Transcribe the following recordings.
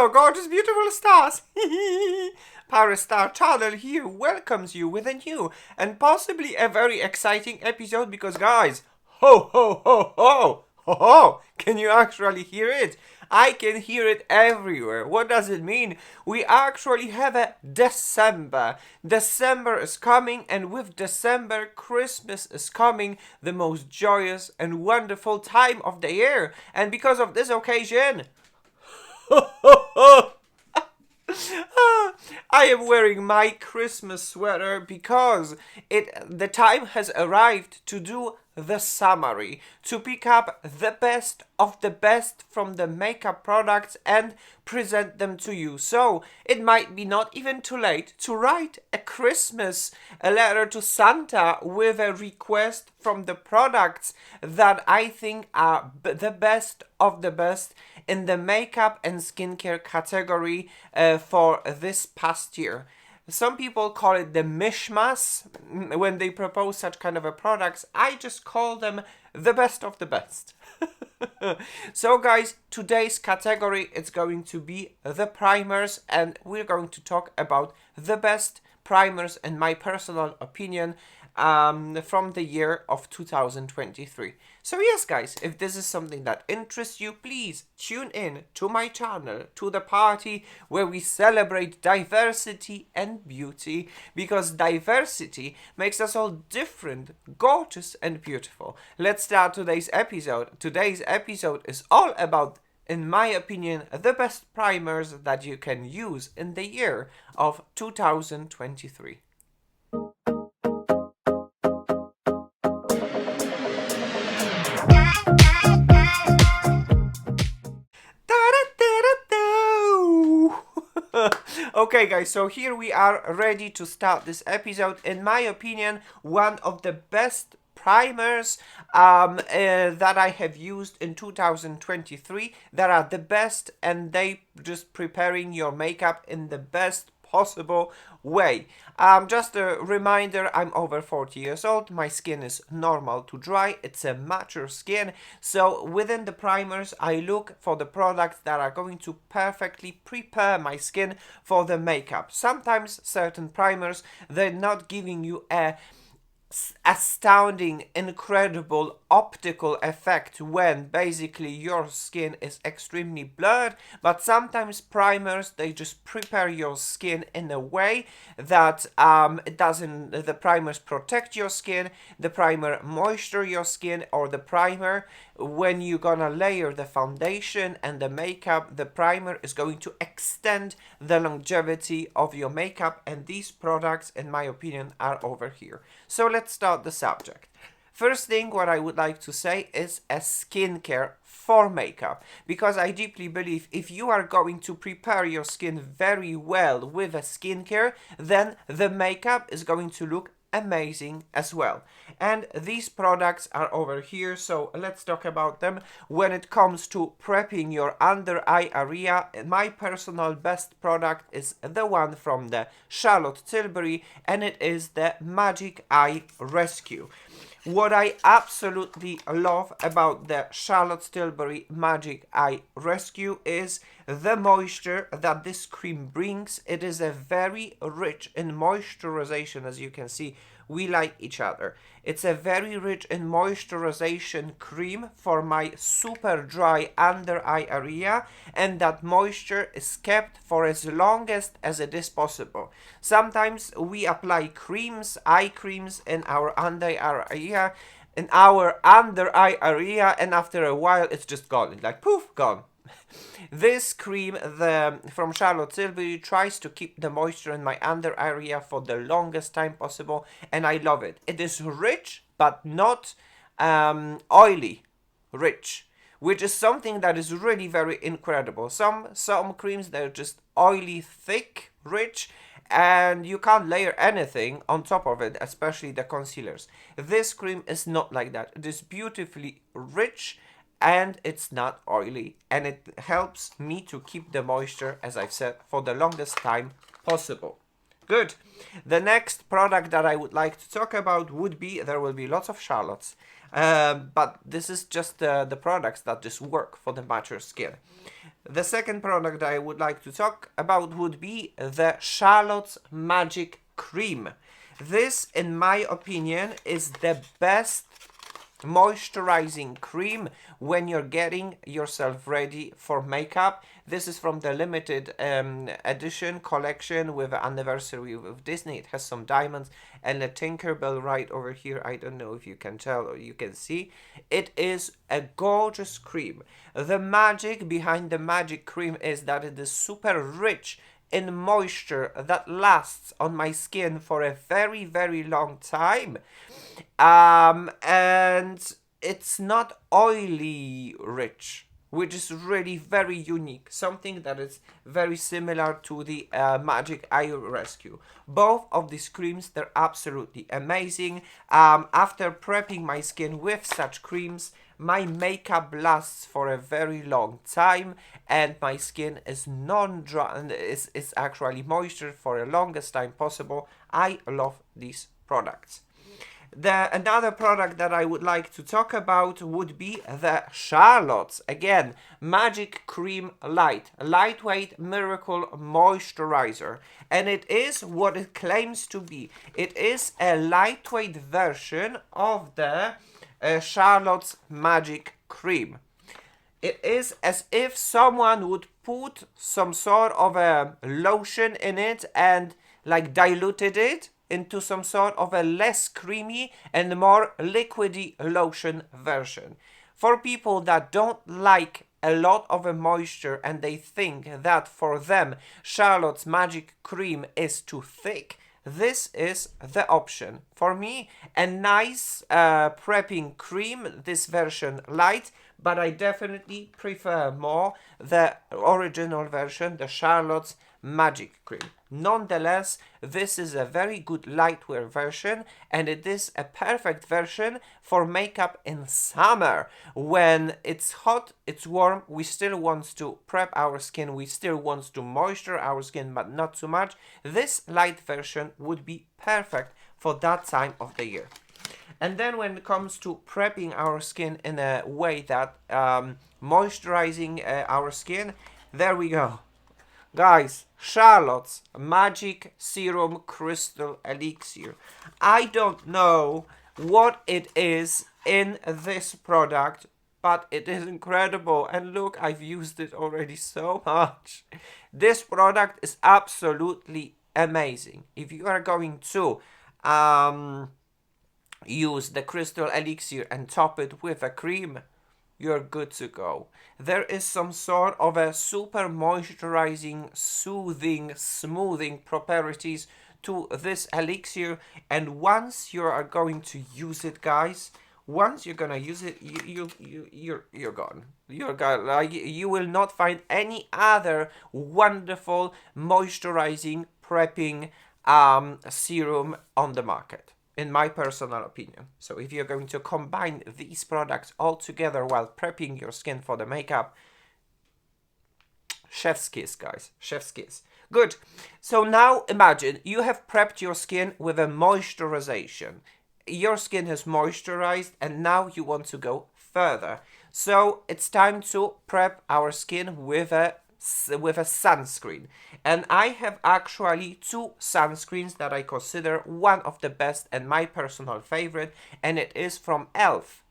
Hello, gorgeous, beautiful stars! Paris Star Channel here welcomes you with a new and possibly a very exciting episode because, guys, ho ho ho ho! Ho ho! Can you actually hear it? I can hear it everywhere. What does it mean? We actually have a December. December is coming, and with December, Christmas is coming, the most joyous and wonderful time of the year. And because of this occasion, I am wearing my Christmas sweater because the time has arrived to do the summary, to pick up the best of the best from the makeup products and present them to you. So it might be not even too late to write a letter to Santa with a request from the products that I think are the best of the best in the makeup and skincare category for this past year. Some people call it the mishmash when they propose such kind of a products. I just call them the best of the best. So guys, today's category is going to be the primers, and we're going to talk about the best primers in my personal opinion from the year of 2023. So yes, guys, if this is something that interests you, please tune in to my channel, to the party where we celebrate diversity and beauty, because diversity makes us all different, gorgeous and beautiful. Let's start today's episode. Today's episode is all about, in my opinion, the best primers that you can use in the year of 2023. Okay guys, so here we are ready to start this episode. In my opinion, one of the best primers that I have used in 2023, that are the best, and they just preparing your makeup in the best possible way. Just a reminder, I'm over 40 years old, my skin is normal to dry, it's a mature skin, so within the primers I look for the products that are going to perfectly prepare my skin for the makeup. Sometimes certain primers, they're not giving you a astounding, incredible optical effect when basically your skin is extremely blurred, but sometimes primers, they just prepare your skin in a way that the primers protect your skin, the primer moisture your skin, or the primer, when you're gonna layer the foundation and the makeup, the primer is going to extend the longevity of your makeup, and these products, in my opinion, are over here. So let's start the subject. First thing what I would like to say is a skincare for makeup, because I deeply believe if you are going to prepare your skin very well with a skincare, then the makeup is going to look amazing as well. And these products are over here, so let's talk about them. When it comes to prepping your under eye area, my personal best product is the one from the Charlotte Tilbury, and it is the Magic Eye Rescue. What I absolutely love about the Charlotte Tilbury Magic Eye Rescue is the moisture that this cream brings. It is a very rich in moisturization, as you can see. We like each other. It's a very rich in moisturization cream for my super dry under eye area, and that moisture is kept for as longest as it is possible. Sometimes we apply creams, eye creams in our under eye area, and after a while it's just gone. It's like poof, gone. This cream from Charlotte Tilbury tries to keep the moisture in my under area for the longest time possible, and I love it. It is rich but not oily rich, which is something that is really very incredible. Some creams, they're just oily, thick, rich, and you can't layer anything on top of it, especially the concealers. This cream is not like that. It is beautifully rich, and it's not oily, and it helps me to keep the moisture, as I've said, for the longest time possible. Good. The next product that I would like to talk about would be, there will be lots of Charlottes, but this is just the products that just work for the mature skin. The second product I would like to talk about would be the Charlotte's Magic Cream. This, in my opinion, is the best moisturizing cream when you're getting yourself ready for makeup. This is from the limited edition collection with the anniversary of Disney. It has some diamonds and a Tinkerbell right over here. I don't know if you can tell or you can see. It is a gorgeous cream. The magic behind the magic cream is that it is super rich in moisture that lasts on my skin for a very, very long time. And it's not oily rich, which is really very unique. Something that is very similar to the Magic Eye Rescue. Both of these creams, they're absolutely amazing. After prepping my skin with such creams, my makeup lasts for a very long time and my skin is non-dry and is actually moisture for the longest time possible. I love these products. Another product that I would like to talk about would be the Charlotte's, again, Magic Cream Light, lightweight miracle moisturizer. And it is what it claims to be. It is a lightweight version of the Charlotte's Magic Cream. It is as if someone would put some sort of a lotion in it and like diluted it into some sort of a less creamy and more liquidy lotion version. For people that don't like a lot of a moisture and they think that for them Charlotte's Magic Cream is too thick, this is the option. For me, a nice prepping cream, this version light, but I definitely prefer more the original version, the Charlotte's Magic Cream. Nonetheless, this is a very good lightweight version and it is a perfect version for makeup in summer. When it's hot, it's warm, we still want to prep our skin, we still want to moisture our skin, but not too much. This light version would be perfect for that time of the year. And then when it comes to prepping our skin in a way that moisturizing our skin, there we go. Guys, Charlotte's Magic Serum Crystal Elixir. I don't know what it is in this product, but it is incredible. And look, I've used it already so much. This product is absolutely amazing. If you are going to use the Crystal Elixir and top it with a cream, you're good to go. There is some sort of a super moisturizing, soothing, smoothing properties to this elixir, and once you are going to use it, guys, once you're gonna use it, you're gone. You're gone. Like, you will not find any other wonderful moisturizing prepping serum on the market, in my personal opinion. So if you're going to combine these products all together while prepping your skin for the makeup, chef's kiss, guys, chef's kiss. Good. So now imagine you have prepped your skin with a moisturization. Your skin is moisturized and now you want to go further. So it's time to prep our skin with a sunscreen, and I have actually two sunscreens that I consider one of the best and my personal favorite, and it is from Elf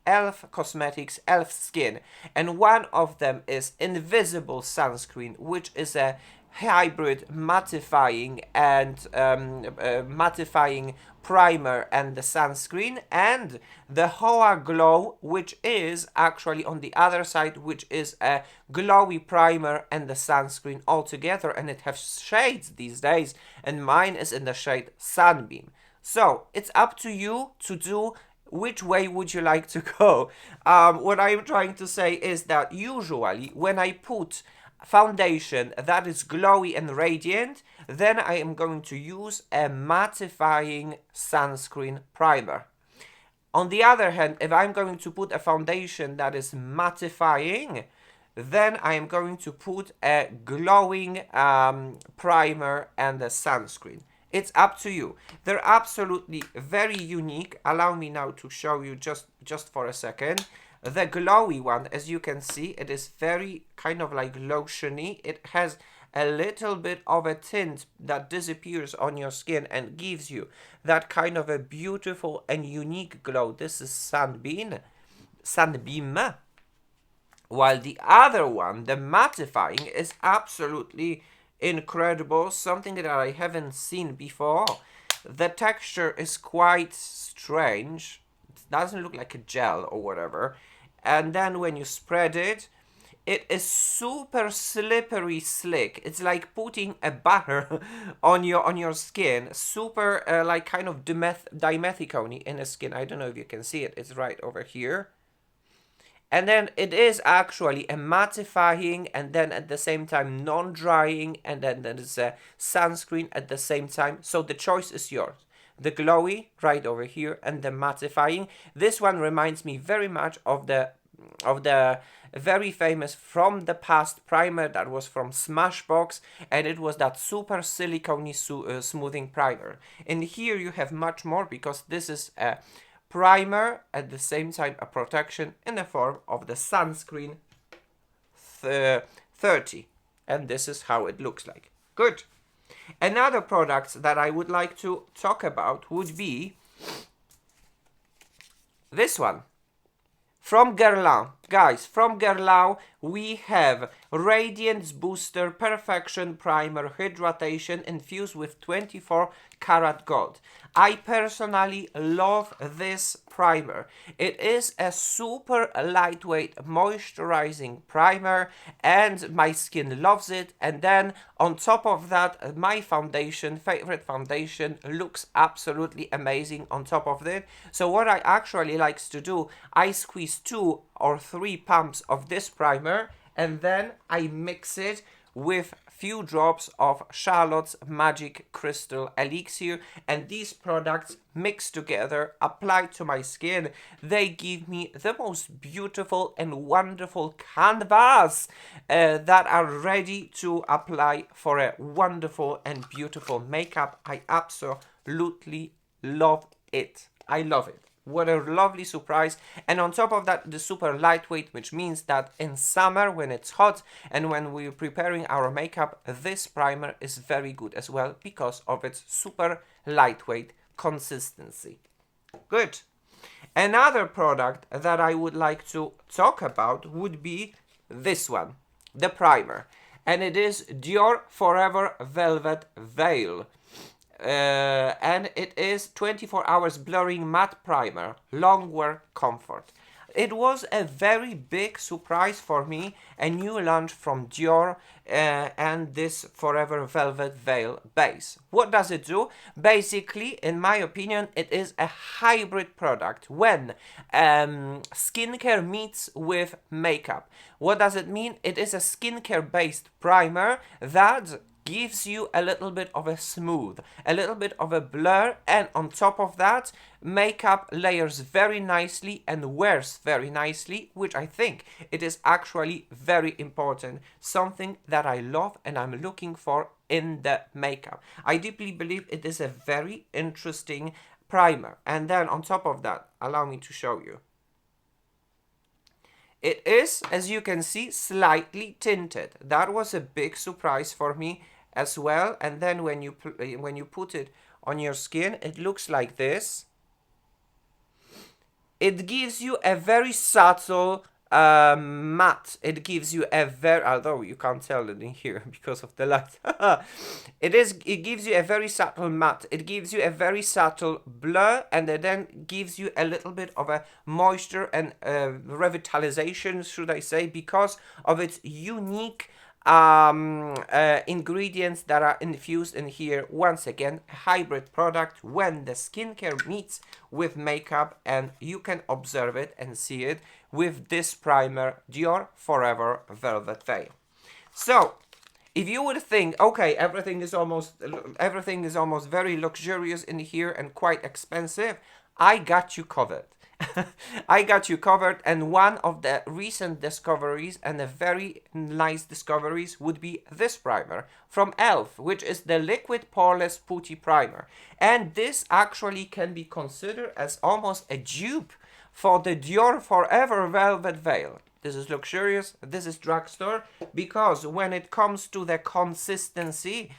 Cosmetics, Elf Skin, and one of them is Invisible Sunscreen, which is a hybrid mattifying and mattifying primer and the sunscreen, and the Hoa Glow, which is actually on the other side, which is a glowy primer and the sunscreen all together, and it has shades these days, and mine is in the shade Sunbeam. So it's up to you to do which way would you like to go. What I'm trying to say is that usually when I put foundation that is glowy and radiant, then I am going to use a mattifying sunscreen primer. On the other hand, if I'm going to put a foundation that is mattifying, then I am going to put a glowing primer and a sunscreen. It's up to you. They're absolutely very unique. Allow me now to show you just for a second. The glowy one, as you can see, it is very kind of like lotiony. It has a little bit of a tint that disappears on your skin and gives you that kind of a beautiful and unique glow. This is Sunbeam. While the other one, the mattifying, is absolutely incredible, something that I haven't seen before. The texture is quite strange. It doesn't look like a gel or whatever. And then when you spread it, it is super slippery slick. It's like putting a butter on your skin. Super like kind of dimethicone in the skin. I don't know if you can see it. It's right over here. And then it is actually a mattifying and then at the same time non-drying, and then there is a sunscreen at the same time. So the choice is yours. The glowy right over here and the mattifying. This one reminds me very much of the very famous from the past primer that was from Smashbox, and it was that super silicone smoothing primer. And here you have much more because this is a primer at the same time a protection in the form of the sunscreen 30, and this is how it looks like. Good. Another product that I would like to talk about would be this one from Guerlain. Guys, from Guerlain we have Radiance Booster Perfection Primer Hydration infused with 24 karat gold. I personally love this primer. It is a super lightweight moisturizing primer and my skin loves it. And then on top of that, my favorite foundation looks absolutely amazing on top of it. So what I actually likes to do, I squeeze 2 or 3 pumps of this primer and then I mix it with few drops of Charlotte's Magic Crystal Elixir, and these products mixed together, applied to my skin, they give me the most beautiful and wonderful canvas that are ready to apply for a wonderful and beautiful makeup. I absolutely love it. I love it. What a lovely surprise. And on top of that, the super lightweight, which means that in summer when it's hot and when we're preparing our makeup, this primer is very good as well because of its super lightweight consistency. Good. Another product that I would like to talk about would be this one, the primer. And it is Dior Forever Velvet Veil. And it is 24 hours blurring matte primer, long wear comfort. It was a very big surprise for me, a new launch from Dior and this Forever Velvet Veil base. What does it do? Basically, in my opinion, it is a hybrid product when skincare meets with makeup. What does it mean? It is a skincare based primer that gives you a little bit of a smooth, a little bit of a blur, and on top of that, makeup layers very nicely and wears very nicely, which I think it is actually very important, something that I love and I'm looking for in the makeup. I deeply believe it is a very interesting primer. And then on top of that, allow me to show you. It is, as you can see, slightly tinted. That was a big surprise for me as well. And then when you put it on your skin, it looks like this. It gives you a very subtle matte. It gives you a very, although you can't tell it in here because of the light. It gives you a very subtle matte. It gives you a very subtle blur, and it then gives you a little bit of a moisture and revitalization, should I say, because of its unique ingredients that are infused in here. Once again, a hybrid product when the skincare meets with makeup, and you can observe it and see it with this primer, Dior Forever Velvet Veil. So if you would think, okay, everything is almost very luxurious in here and quite expensive, I got you covered. I got you covered, and one of the recent discoveries and a very nice discoveries would be this primer from e.l.f., which is the Liquid Poreless Putty Primer. And this actually can be considered as almost a dupe for the Dior Forever Velvet Veil. This is luxurious, this is drugstore, because when it comes to the consistency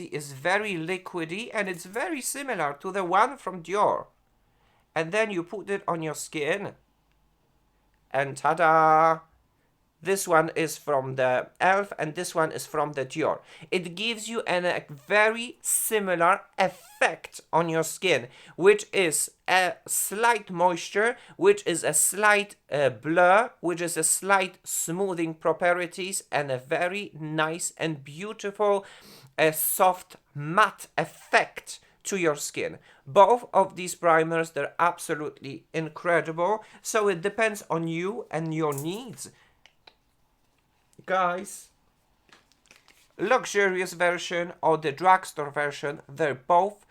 is very liquidy and it's very similar to the one from Dior. And then you put it on your skin and ta-da! This one is from the e.l.f. and this one is from the Dior. It gives you a very similar effect on your skin, which is a slight moisture, which is a slight blur, which is a slight smoothing properties, and a very nice and beautiful soft matte effect to your skin. Both of these primers, they're absolutely incredible. So it depends on you and your needs. Guys, luxurious version or the drugstore version, they both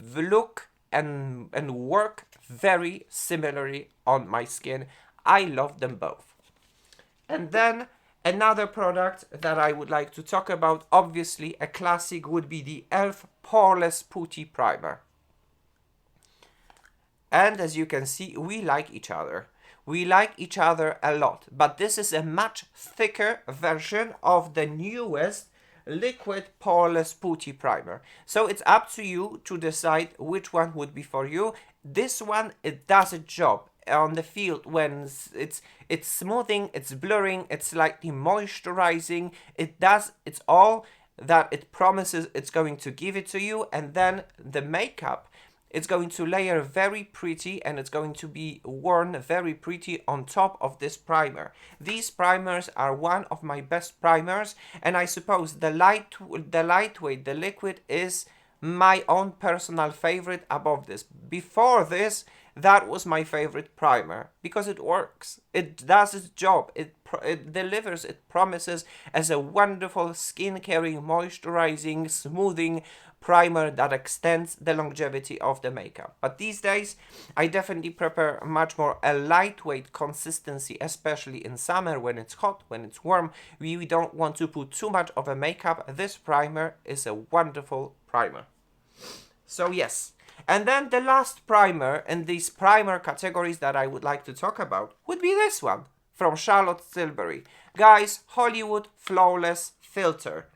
look and work very similarly on my skin. I love them both. And then another product that I would like to talk about, obviously a classic, would be the e.l.f. Poreless Putty Primer. And as you can see, we like each other. We like each other a lot, but this is a much thicker version of the newest liquid poreless putty primer. So it's up to you to decide which one would be for you. This one, it does a job on the field when it's smoothing, it's blurring, it's slightly moisturizing. It's all that it promises it's going to give it to you, and then the makeup, it's going to layer very pretty and it's going to be worn very pretty on top of this primer. These primers are one of my best primers, and I suppose the lightweight, the liquid, is my own personal favorite above this. Before this, that was my favorite primer because it works. It does its job. It delivers, it promises as a wonderful skin caring, moisturizing, smoothing primer that extends the longevity of the makeup. But these days, I definitely prefer much more a lightweight consistency, especially in summer when it's hot, when it's warm. We don't want to put too much of a makeup. This primer is a wonderful primer. So yes. And then the last primer in these primer categories that I would like to talk about would be this one from Charlotte Tilbury. Guys, Hollywood Flawless Filter,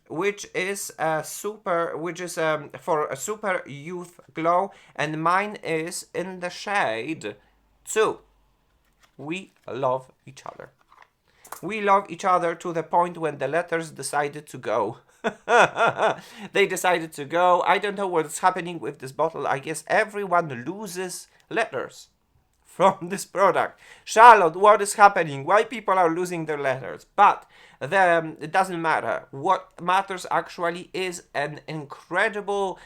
which is for a super youth glow, and mine is in the shade 2. We love each other. We love each other to the point when the letters decided to go. They decided to go. I don't know what's happening with this bottle. I guess everyone loses letters from this product. Charlotte, what is happening? Why people are losing their letters? But it doesn't matter. What matters actually is an incredible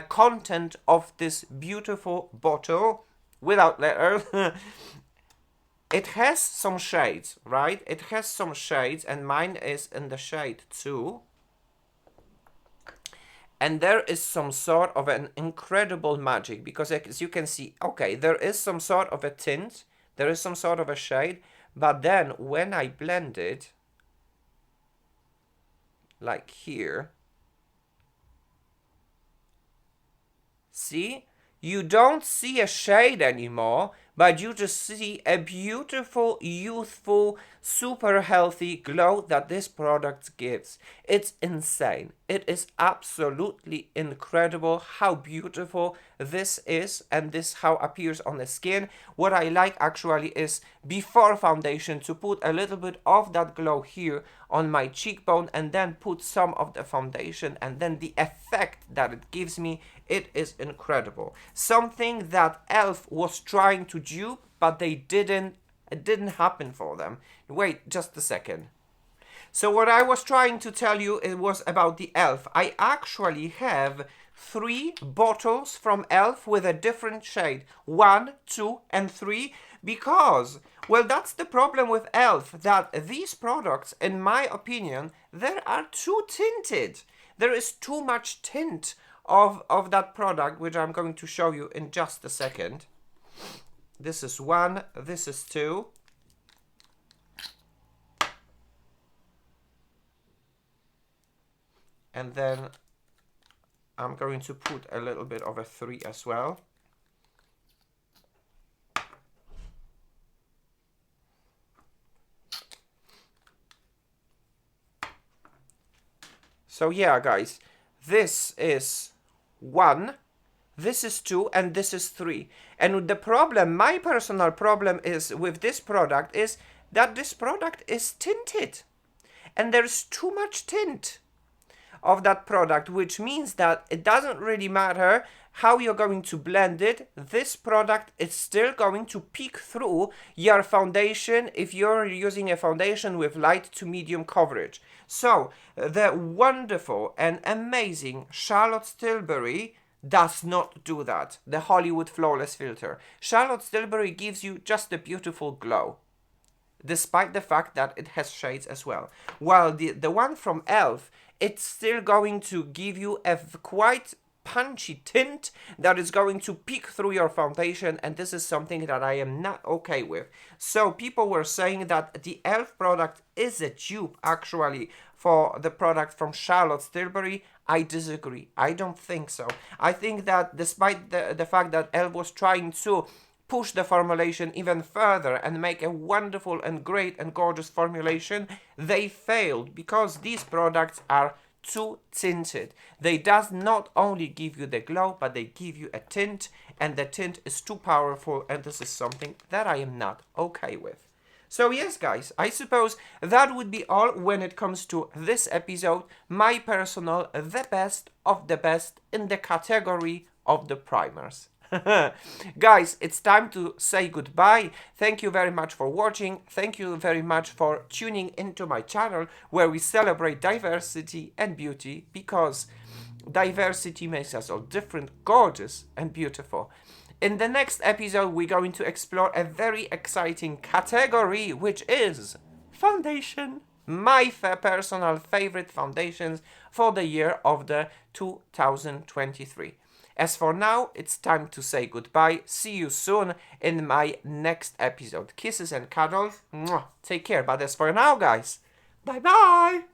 content of this beautiful bottle without letters. It has some shades, right? It has some shades, and mine is in the shade 2. And there is some sort of an incredible magic, because as you can see, okay, there is some sort of a tint, there is some sort of a shade, but then when I blend it, like here, see? You don't see a shade anymore, but you just see a beautiful, youthful, super healthy glow that this product gives. It's insane. It is absolutely incredible how beautiful this is, and this how appears on the skin. What I like actually is before foundation to put a little bit of that glow here on my cheekbone and then put some of the foundation, and then the effect that it gives me, it is incredible. Something that e.l.f. was trying to dupe, but it didn't happen for them. Wait just a second. So what I was trying to tell you, it was about the e.l.f. I actually have 3 bottles from e.l.f. with a different shade. 1, 2, and 3. Because, well, that's the problem with e.l.f. That these products, in my opinion, they are too tinted. There is too much tint of that product, which I'm going to show you in just a second. This is 1, this is 2. And then I'm going to put a little bit of a 3 as well. So yeah, guys, this is 1, this is 2, and this is 3. And the problem, my personal problem is with this product is that this product is tinted. And there's too much tint of that product, which means that it doesn't really matter how you're going to blend it. This product is still going to peek through your foundation if you're using a foundation with light to medium coverage. So the wonderful and amazing Charlotte Tilbury does not do that. The Hollywood Flawless Filter. Charlotte Tilbury gives you just a beautiful glow, despite the fact that it has shades as well. While the one from e.l.f., it's still going to give you a quite punchy tint that is going to peek through your foundation, and this is something that I am not okay with. So people were saying that the e.l.f. product is a dupe actually for the product from Charlotte Tilbury. I disagree. I don't think so. I think that despite the fact that e.l.f. was trying to push the formulation even further and make a wonderful and great and gorgeous formulation, they failed because these products are too tinted. They does not only give you the glow, but they give you a tint, and the tint is too powerful, and this is something that I am not okay with. So yes, guys, I suppose that would be all when it comes to this episode. My personal, the best of the best in the category of the primers. Guys, it's time to say goodbye. Thank you very much for watching. Thank you very much for tuning into my channel where we celebrate diversity and beauty, because diversity makes us all different, gorgeous and beautiful. In the next episode, we're going to explore a very exciting category, which is foundation. My personal favorite foundations for the year of the 2023. As for now, it's time to say goodbye. See you soon in my next episode. Kisses and cuddles. Mwah. Take care. But as for now, guys, bye-bye.